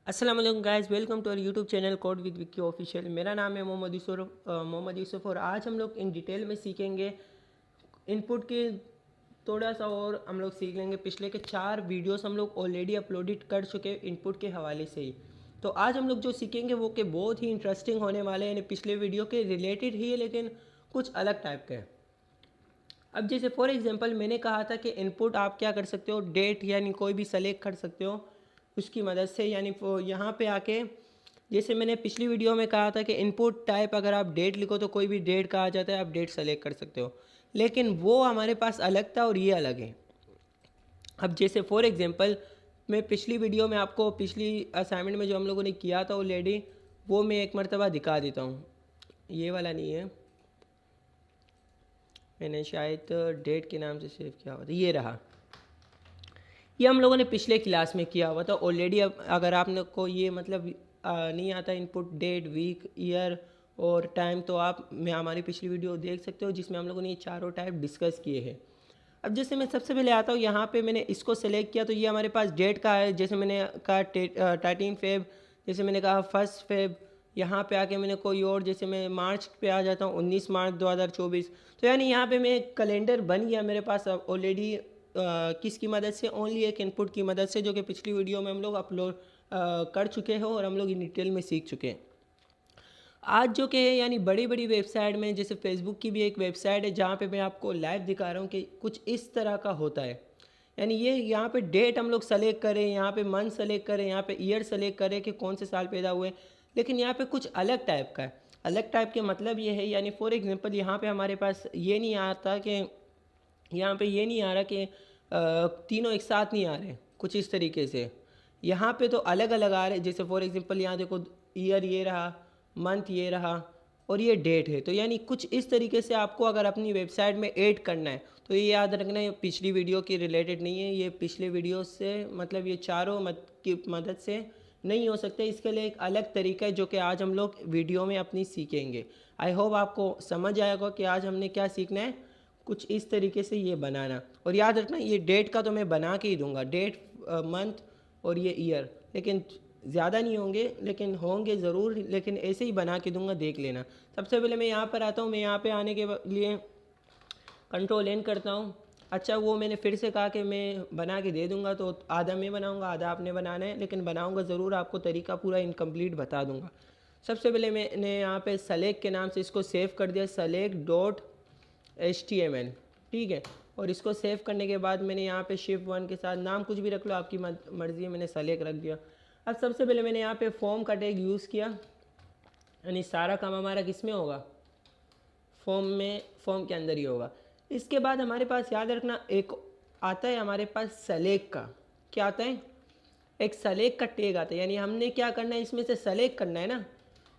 अस्सलाम वालेकुम guys, welcome to our YouTube channel code with Vicky official. मेरा नाम है मोहम्मद यूसुफ और आज हम लोग इन डिटेल में सीखेंगे इनपुट के थोड़ा सा और हम लोग सीख लेंगे। पिछले के 4 वीडियोस हम लोग ऑलरेडी अपलोडेड कर चुके हैं इनपुट के हवाले से ही। तो आज हम लोग जो सीखेंगे वो के बहुत ही इंटरेस्टिंग होने वाले हैं, यानी पिछले वीडियो के रिलेटेड ही है लेकिन कुछ अलग टाइप के हैं। अब जैसे फॉर एग्जांपल मैंने कहा था कि इनपुट आप क्या कर सकते हो, डेट यानी कोई भी सेलेक्ट कर सकते हो उसकी मदद से। यानी यहाँ पे आके जैसे मैंने पिछली वीडियो में कहा था कि इनपुट टाइप अगर आप डेट लिखो तो कोई भी डेट कहा जाता है, आप डेट सेलेक्ट कर सकते हो, लेकिन वो हमारे पास अलग था और ये अलग है। अब जैसे फॉर एग्जांपल मैं पिछली वीडियो में आपको पिछली असाइनमेंट में जो हम लोगों ने किया था ऑलरेडी वो मैं एक मरतबा दिखा देता हूँ। ये वाला नहीं है, मैंने शायद डेट के नाम से सेव किया हुआ था, ये रहा। ये हम लोगों ने पिछले क्लास में किया हुआ था ऑलरेडी। अब अगर आपने को ये मतलब नहीं आता इनपुट डेट वीक ईयर और टाइम, तो आप मैं हमारी पिछली वीडियो देख सकते हो जिसमें हम लोगों ने ये चारों टाइप डिस्कस किए हैं। अब जैसे मैं सबसे पहले आता हूँ यहाँ पे, मैंने इसको सेलेक्ट किया तो ये हमारे पास डेट का है। जैसे मैंने कहा 13 फेब, जैसे मैंने कहा 1 फेब। यहाँ पे आके मैंने कोई और, जैसे मैं मार्च पे आ जाता हूँ 19 मार्च 2024। तो यानी यहाँ पे मैं कैलेंडर बन गया मेरे पास ऑलरेडी। किसकी मदद से? ओनली एक इनपुट की मदद से, जो कि पिछली वीडियो में हम लोग अपलोड कर चुके हैं और हम लोग इन डिटेल में सीख चुके हैं। आज जो कि है यानी बड़ी बड़ी वेबसाइट में, जैसे फेसबुक की भी एक वेबसाइट है जहाँ पे मैं आपको लाइव दिखा रहा हूँ कि कुछ इस तरह का होता है। यानी ये यहाँ पे डेट हम लोग सेलेक्ट करें, यहाँ पे मंथ सेलेक्ट करें, यहाँ पे ईयर सेलेक्ट करें कि कौन से साल पैदा हुए, लेकिन यहाँ पे कुछ अलग टाइप का है। अलग टाइप के मतलब ये है, यानी फॉर एग्जांपल यहाँ पे हमारे पास ये नहीं आता कि यहाँ पे ये नहीं आ रहा कि तीनों एक साथ नहीं आ रहे, कुछ इस तरीके से। यहाँ पे तो अलग अलग आ रहे हैं। जैसे फॉर एग्जांपल यहाँ देखो, ईयर ये रहा, मंथ ये रहा और ये डेट है। तो यानी कुछ इस तरीके से आपको अगर अपनी वेबसाइट में ऐड करना है तो ये याद रखना, ये पिछली वीडियो की रिलेटेड नहीं है, ये पिछले वीडियो से मतलब ये चारों की मदद से नहीं हो सकते। इसके लिए एक अलग तरीका है जो कि आज हम लोग वीडियो में अपनी सीखेंगे। आई होप आपको समझ आएगा कि आज हमने क्या सीखना है। कुछ इस तरीके से ये बनाना, और याद रखना ये डेट का तो मैं बना के ही दूंगा, डेट मंथ और ये ईयर, लेकिन ज़्यादा नहीं होंगे, लेकिन होंगे ज़रूर, लेकिन ऐसे ही बना के दूंगा, देख लेना। सबसे पहले मैं यहाँ पर आता हूँ। मैं यहाँ पे आने के लिए कंट्रोल एन करता हूँ। अच्छा, वो मैंने फिर से कहा कि मैं बना के दे दूँगा, तो आधा मैं बनाऊँगा आधा आपने बनाना है, लेकिन बनाऊँगा ज़रूर, आपको तरीका पूरा इनकम्प्लीट बता दूँगा। सबसे पहले मैंने यहाँ पे सेलेक्ट के नाम से इसको सेव कर दिया, select.html, ठीक है। और इसको सेव करने के बाद मैंने यहाँ पे shift 1 के साथ नाम कुछ भी रख लो, आपकी मर्ज़ी है, मैंने सेलेक्ट रख दिया। अब सबसे पहले मैंने यहाँ पे फॉर्म का टैग यूज़ किया, यानी सारा काम हमारा किस में होगा? फॉर्म में, फॉर्म के अंदर ही होगा। इसके बाद हमारे पास याद रखना एक आता है हमारे पास सेलेक्ट का। क्या आता है? एक सेलेक्ट का टैग आता है। यानी हमने क्या करना है, इसमें से सेलेक्ट करना है ना।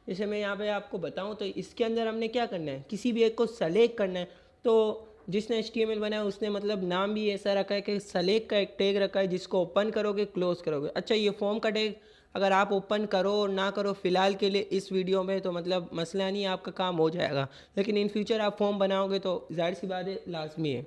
जैसे मैं यहाँ पे आपको बताऊँ तो इसके अंदर हमने क्या करना है, किसी भी एक को सेलेक्ट करना है। तो जिसने HTML बनाया उसने मतलब नाम भी ऐसा रखा है कि सेलेक्ट का एक टैग रखा है, जिसको ओपन करोगे क्लोज करोगे। अच्छा, ये फॉर्म का टैग अगर आप ओपन करो और ना करो फ़िलहाल के लिए इस वीडियो में तो मतलब मसला नहीं, आपका काम हो जाएगा, लेकिन इन फ्यूचर आप फॉर्म बनाओगे तो जाहिर सी बात है लाजमी है,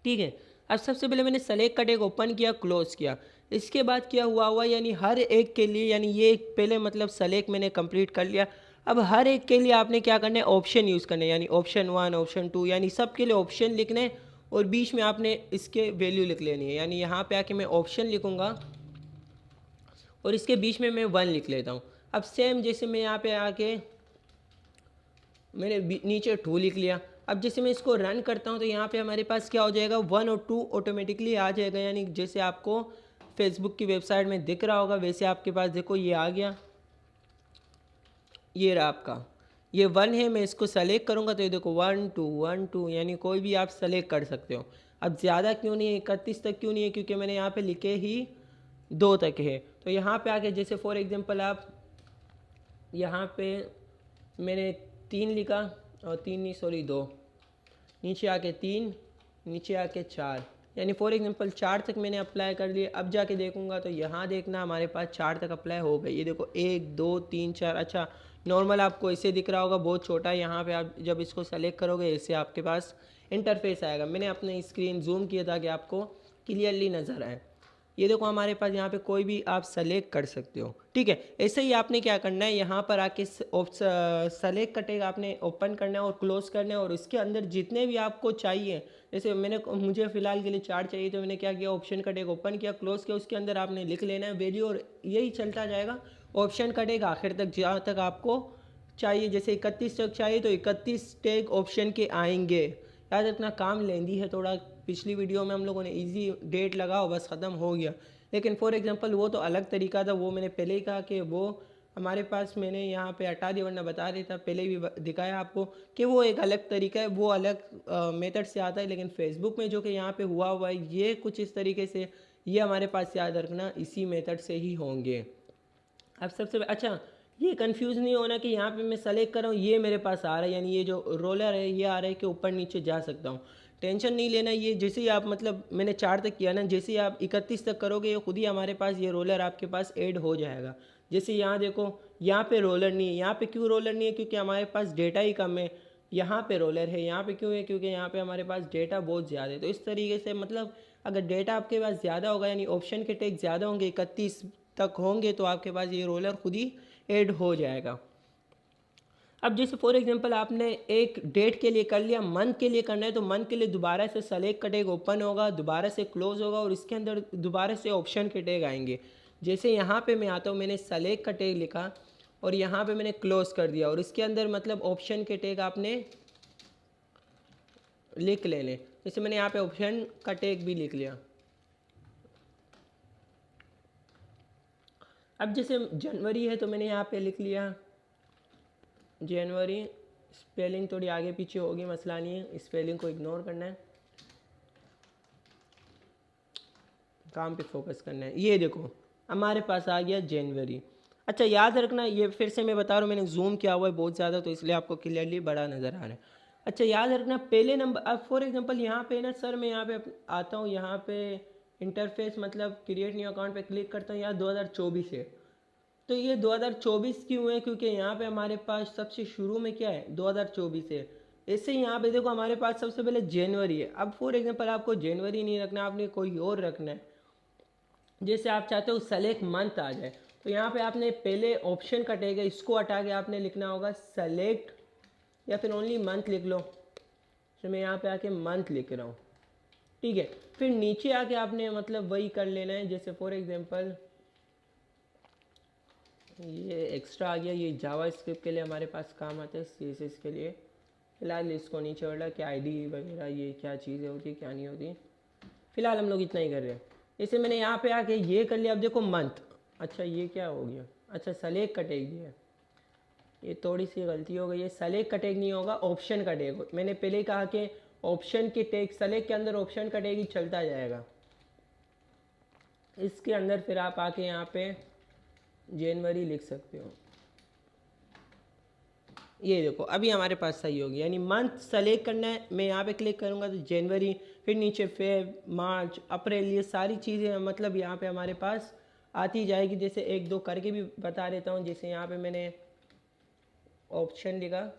ठीक है। अब सबसे पहले मैंने सेलेक्ट का टैग ओपन किया, क्लोज किया। इसके बाद क्या हुआ, यानी हर एक के लिए, यानी ये पहले मतलब सेलेक्ट मैंने कंप्लीट कर लिया। अब हर एक के लिए आपने क्या करना है, ऑप्शन यूज़ करना है, यानी ऑप्शन 1 ऑप्शन 2, यानी सब के लिए ऑप्शन लिखने हैं और बीच में आपने इसके वैल्यू लिख लेनी है। यानी यहाँ पे आके मैं ऑप्शन लिखूँगा और इसके बीच में मैं 1 लिख लेता हूँ। अब सेम जैसे मैं यहाँ पे आके मैंने नीचे 2 लिख लिया। अब जैसे मैं इसको रन करता हूँ तो यहाँ पे हमारे पास क्या हो जाएगा, 1 और 2 ऑटोमेटिकली आ जाएगा। यानी जैसे आपको फेसबुक की वेबसाइट में दिख रहा होगा वैसे आपके पास देखो ये आ गया, ये रहा आपका, ये 1 है। मैं इसको सेलेक्ट करूँगा तो ये देखो 1 2 1 2, यानी कोई भी आप सेलेक्ट कर सकते हो। अब ज़्यादा क्यों नहीं है, 31 तक क्यों नहीं है, क्योंकि मैंने यहाँ पे लिखे ही 2 तक है। तो यहाँ पे आके जैसे फॉर एग्जांपल आप यहाँ पे मैंने 3 लिखा, और 3 नहीं सॉरी 2, नीचे आके 3, नीचे आके 4, यानी फॉर एग्जांपल 4 तक मैंने अप्लाई कर लिए। अब जाके देखूंगा तो यहाँ देखना हमारे पास 4 तक अप्लाई हो गई। ये देखो 1 2 3 4। अच्छा, नॉर्मल आपको ऐसे दिख रहा होगा, बहुत छोटा है। यहाँ पे आप जब इसको सेलेक्ट करोगे ऐसे आपके पास इंटरफेस आएगा। मैंने अपने स्क्रीन जूम किया था कि आपको क्लियरली नज़र आए। ये देखो हमारे पास यहाँ पे कोई भी आप सेलेक्ट कर सकते हो, ठीक है। ऐसे ही आपने क्या करना है, यहाँ पर आके सेलेक्ट का टैग आपने ओपन करना है और क्लोज करना है, और इसके अंदर जितने भी आपको चाहिए, जैसे मुझे फ़िलहाल के लिए 4 चाहिए, तो मैंने क्या किया, ऑप्शन का टैग ओपन किया, क्लोज किया, उसके अंदर आपने लिख लेना है वैल्यू, और यही चलता जाएगा। ऑप्शन का टैग आखिर तक, जहाँ तक आपको चाहिए, जैसे 31 तक चाहिए तो 31 टैग ऑप्शन के आएंगे। याद रखना काम लेंदी है थोड़ा, पिछली वीडियो में हम लोगों ने इजी डेट लगाओ बस ख़त्म हो गया, लेकिन फॉर एग्जांपल वो तो अलग तरीका था, वो मैंने पहले ही कहा कि वो हमारे पास, मैंने यहाँ पे हटा दिया वरना बता देता, पहले भी दिखाया आपको कि वो एक अलग तरीका है, वो अलग मेथड से आता है। लेकिन फेसबुक में जो कि यहाँ पे हुआ है ये कुछ इस तरीके से, ये हमारे पास याद रखना इसी मेथड से ही होंगे। अब सबसे अच्छा, ये कंफ्यूज नहीं होना कि यहाँ पे मैं सेलेक्ट कर रहा हूँ, ये मेरे पास आ रहा है, यानी ये जो रोलर है ये आ रहा है कि ऊपर नीचे जा सकता हूँ। टेंशन नहीं लेना, ये जैसे ही आप मतलब मैंने 4 तक किया ना, जैसे ही आप 31 तक करोगे ये खुद ही हमारे पास ये रोलर आपके पास ऐड हो जाएगा। जैसे यहाँ देखो, यहाँ पे रोलर नहीं है, यहाँ पे क्यों रोलर नहीं है, क्योंकि हमारे पास डेटा ही कम है। यहाँ पे रोलर है, यहाँ पे क्यों है, क्योंकि यहाँ पे हमारे पास डेटा बहुत ज़्यादा है। तो इस तरीके से मतलब अगर डेटा आपके पास ज़्यादा होगा, यानी ऑप्शन के टैग ज़्यादा होंगे, 31 तक होंगे, तो आपके पास ये रोलर खुद ही ऐड हो जाएगा। अब जैसे फॉर एग्जांपल आपने एक डेट के लिए कर लिया, मंथ के लिए करना है, तो मंथ के लिए दोबारा से सेलेक्ट का टैग ओपन होगा, दोबारा से क्लोज होगा, और इसके अंदर दोबारा से ऑप्शन के टैग आएंगे। जैसे यहाँ पे मैं आता हूँ, मैंने सेलेक्ट का टैग लिखा और यहाँ पे मैंने क्लोज कर दिया, और इसके अंदर मतलब ऑप्शन के टैग आपने लिख लेने। जैसे मैंने यहाँ पे ऑप्शन का टैग भी लिख लिया। अब जैसे जनवरी है तो मैंने यहाँ पे लिख लिया जनवरी। स्पेलिंग थोड़ी आगे पीछे होगी, मसला नहीं है, स्पेलिंग को इग्नोर करना है, काम पे फोकस करना है। ये देखो हमारे पास आ गया जनवरी। अच्छा याद रखना, ये फिर से मैं बता रहा हूँ, मैंने जूम किया हुआ है बहुत ज़्यादा, तो इसलिए आपको क्लियरली बड़ा नज़र आ रहा है। अच्छा याद रखना पहले नंबर, अब फॉर एग्जांपल यहाँ पे ना सर, मैं यहाँ पे आता हूँ, यहाँ पे इंटरफेस मतलब क्रिएट न्यू अकाउंट पे क्लिक करता हूँ, यहाँ 2024 है। तो ये 2024 क्यों है, क्योंकि यहाँ पे हमारे पास सबसे शुरू में क्या है, 2024 है। ऐसे ही यहाँ पे देखो हमारे पास सबसे पहले जनवरी है। अब फॉर एग्जांपल आपको जनवरी नहीं रखना, आपने कोई और रखना है, जैसे आप चाहते हो सेलेक्ट मंथ आ जाए, तो यहाँ पे आपने पहले ऑप्शन कटेगा, इसको हटा के आपने लिखना होगा सेलेक्ट, या फिर ओनली मंथ लिख लो। तो मैं यहाँ पे आके मंथ लिख रहा हूँ, ठीक है। फिर नीचे आके आपने मतलब वही कर लेना है, जैसे फॉर एग्जांपल ये एक्स्ट्रा आ गया, ये जावा स्क्रिप्ट के लिए हमारे पास काम आता है, CSS के लिए। फिलहाल इसको नहीं छोड़ रहा कि आईडी वगैरह ये क्या चीज़ें होती क्या नहीं होती, फिलहाल हम लोग इतना ही कर रहे हैं। जैसे मैंने यहाँ पे आके ये कर लिया। अब देखो मंथ, अच्छा ये क्या हो गया, अच्छा सेलेक्ट कटेगी है, ये थोड़ी सी गलती हो गई है, सेलेक्ट का टैग नहीं होगा, ऑप्शन का टैग। मैंने पहले ही कहा कि ऑप्शन के टैग सेलेक्ट के अंदर ऑप्शन का टैग ही चलता जाएगा। इसके अंदर फिर आप आके यहाँ पे जनवरी लिख सकते हो। ये देखो अभी हमारे पास सही हो गया, यानी मंथ सेलेक्ट करना है, मैं यहाँ पे क्लिक करूँगा तो जनवरी, फिर नीचे फेब, मार्च, अप्रैल, ये सारी चीज़ें मतलब यहाँ पे हमारे पास आती जाएगी। जैसे एक दो करके भी बता देता हूँ, जैसे यहाँ पे मैंने ऑप्शन लिखा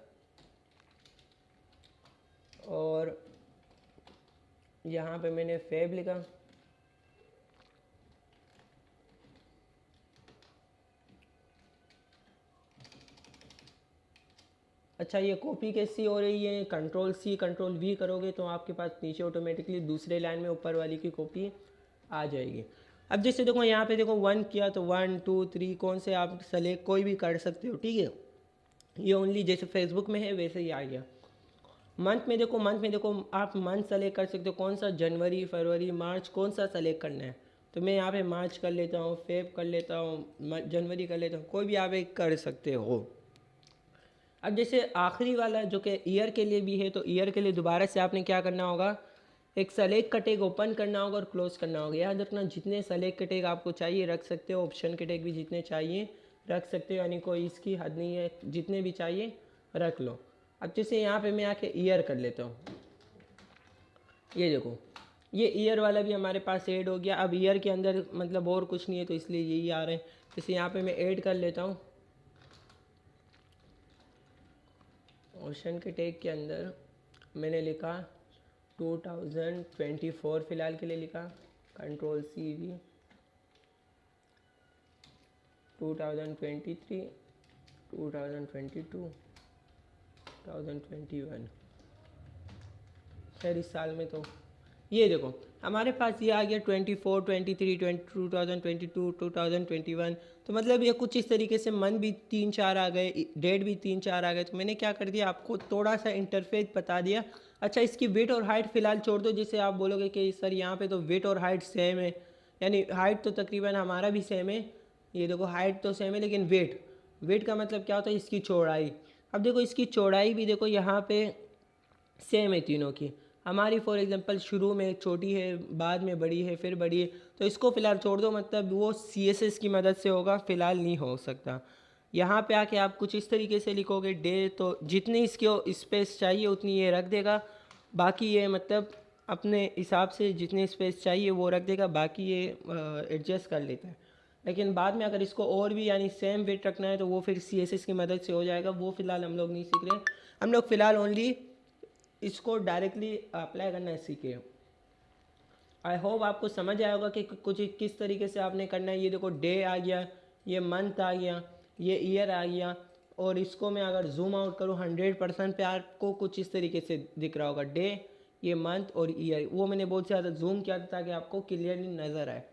और यहाँ पे मैंने फेब लिखा, अच्छा ये कॉपी कैसी हो रही है, Ctrl+C Ctrl+V करोगे तो आपके पास नीचे ऑटोमेटिकली दूसरे लाइन में ऊपर वाली की कॉपी आ जाएगी। अब जैसे देखो यहाँ पे देखो 1 किया तो 1 2 3 कौन से आप सेलेक्ट कोई भी कर सकते हो, ठीक है। ये ओनली जैसे फेसबुक में है वैसे ही आ गया। मंथ में देखो, मंथ में देखो आप मंथ सेलेक्ट कर सकते हो, कौन सा, जनवरी, फरवरी, मार्च, कौन सा सेलेक्ट करना है। तो मैं यहाँ पे मार्च कर लेता हूँ, फेब कर लेता हूँ, जनवरी कर लेता हूँ, कोई भी आप एक कर सकते हो। अब जैसे आखिरी वाला जो कि ईयर के लिए भी है, तो ईयर के लिए दोबारा से आपने क्या करना होगा, एक सेलेक्ट का टैग ओपन करना होगा और क्लोज करना होगा। याद रखना जितने सेलेक्ट के टैग आपको चाहिए रख सकते हो, ऑप्शन के टैग भी जितने चाहिए रख सकते हो, यानी कोई इसकी हद नहीं है, जितने भी चाहिए रख लो। अब जैसे यहाँ पे मैं आके ईयर कर लेता हूँ, ये देखो ये ईयर वाला भी हमारे पास ऐड हो गया। अब ईयर के अंदर मतलब और कुछ नहीं है तो इसलिए यही आ रहे हैं। जैसे यहाँ पे मैं ऐड कर लेता हूँ, ऑप्शन के टैग के अंदर मैंने लिखा 2024 फ़िलहाल के लिए लिखा, Ctrl+C भी 2023, 2022, 2021। खैर इस साल में तो ये देखो हमारे पास ये आ गया 24, 23, 2022, 2021। तो मतलब ये कुछ इस तरीके से मंथ भी 3-4 आ गए, डेट भी 3-4 आ गए। तो मैंने क्या कर दिया, आपको थोड़ा सा इंटरफेस बता दिया। अच्छा, इसकी वेट और हाइट फ़िलहाल छोड़ दो, जिससे आप बोलोगे कि सर यहाँ पे तो वेट और हाइट सेम है, यानी हाइट तो तकरीबन हमारा भी सेम है। ये देखो हाइट तो सेम है, लेकिन वेट का मतलब क्या होता है, इसकी चौड़ाई। अब देखो इसकी चौड़ाई भी देखो यहाँ पे सेम है तीनों की। हमारी फॉर एग्जांपल शुरू में छोटी है, बाद में बड़ी है, फिर बड़ी है। तो इसको फ़िलहाल छोड़ दो, मतलब वो CSS की मदद से होगा, फ़िलहाल नहीं हो सकता। यहाँ पे आके आप कुछ इस तरीके से लिखोगे डे, तो जितनी इसकी स्पेस चाहिए उतनी ये रख देगा। बाकी ये मतलब अपने हिसाब से जितनी स्पेस चाहिए वो रख देगा, बाकी ये एडजस्ट कर लेता है। लेकिन बाद में अगर इसको और भी यानी सेम वेट रखना है तो वो फिर CSS की मदद से हो जाएगा। वो फ़िलहाल हम लोग नहीं सीख रहे, हम लोग फ़िलहाल ओनली इसको डायरेक्टली अप्लाई करना सीखे। आई होप आपको समझ आया होगा कि कुछ किस तरीके से आपने करना है। ये देखो डे आ गया, ये मंथ आ गया, ये ईयर आ गया, और इसको मैं अगर जूम आउट करूँ 100% पे आपको कुछ इस तरीके से दिख रहा होगा डे, ये मंथ और ईयर। वो मैंने बहुत ज़्यादा जूम किया था ताकि आपको क्लियरली नज़र आए।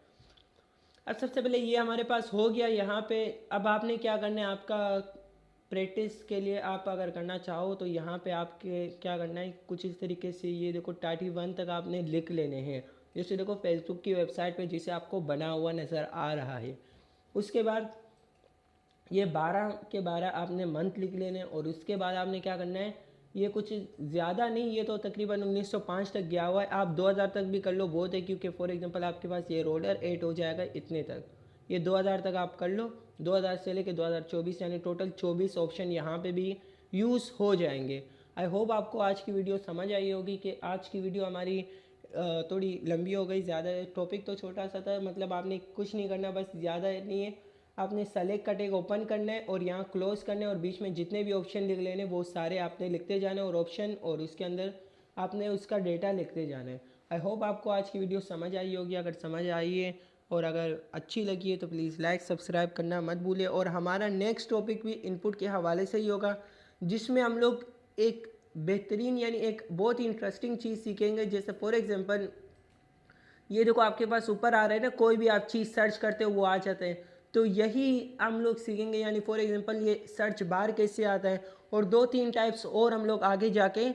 अब सबसे पहले ये हमारे पास हो गया यहाँ पे। अब आपने क्या करना है, आपका प्रैक्टिस के लिए आप अगर करना चाहो तो यहाँ पे आपके क्या करना है, कुछ इस तरीके से ये देखो 31 तक आपने लिख लेने हैं। जैसे देखो फेसबुक की वेबसाइट पे जिसे आपको बना हुआ नज़र आ रहा है। उसके बाद ये 12 के 12 आपने मंथ लिख लेने, और उसके बाद आपने क्या करना है, ये कुछ ज़्यादा नहीं, ये तो तकरीबन 1905 तक गया हुआ है। आप 2000 तक भी कर लो बहुत है, क्योंकि फॉर एग्जांपल आपके पास ये रोलर 8 हो जाएगा इतने तक। ये 2000 तक आप कर लो, 2000 से लेके 2024, यानी टोटल 24 ऑप्शन यहाँ पे भी यूज़ हो जाएंगे। आई होप आपको आज की वीडियो समझ आई होगी कि आज की वीडियो हमारी थोड़ी लंबी हो गई, ज़्यादा टॉपिक तो छोटा सा था। मतलब आपने कुछ नहीं करना, बस ज़्यादा नहीं है, आपने सेलेक्ट का टैग ओपन करना है और यहाँ क्लोज करना है, और बीच में जितने भी ऑप्शन लिख लेने वो सारे आपने लिखते जाना है, और ऑप्शन और उसके अंदर आपने उसका डेटा लिखते जाना है। आई होप आपको आज की वीडियो समझ आई होगी। अगर समझ आई है और अगर अच्छी लगी है तो प्लीज़ लाइक सब्सक्राइब करना मत भूलिए। और हमारा नेक्स्ट टॉपिक भी इनपुट के हवाले से ही होगा, जिसमें हम लोग एक बेहतरीन यानी एक बहुत ही इंटरेस्टिंग चीज़ सीखेंगे। जैसे फॉर एग्जांपल ये देखो आपके पास ऊपर आ रहा है ना, कोई भी आप चीज़ सर्च करते हो वो आ जाते हैं। तो यही हम लोग सीखेंगे, यानी फॉर एग्जांपल ये सर्च बार कैसे आता है, और 2-3 टाइप्स और हम लोग आगे जाके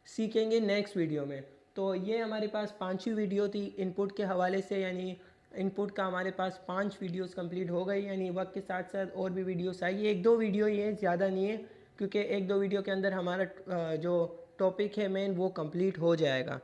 सीखेंगे नेक्स्ट वीडियो में। तो ये हमारे पास 5वीं वीडियो थी इनपुट के हवाले से, यानी इनपुट का हमारे पास 5 वीडियोस कंप्लीट हो गई। यानी वक्त के साथ साथ और भी वीडियोस आई, 1-2 वीडियो ये ज़्यादा नहीं है, क्योंकि 1-2 वीडियो के अंदर हमारा जो टॉपिक है मेन वो कंप्लीट हो जाएगा।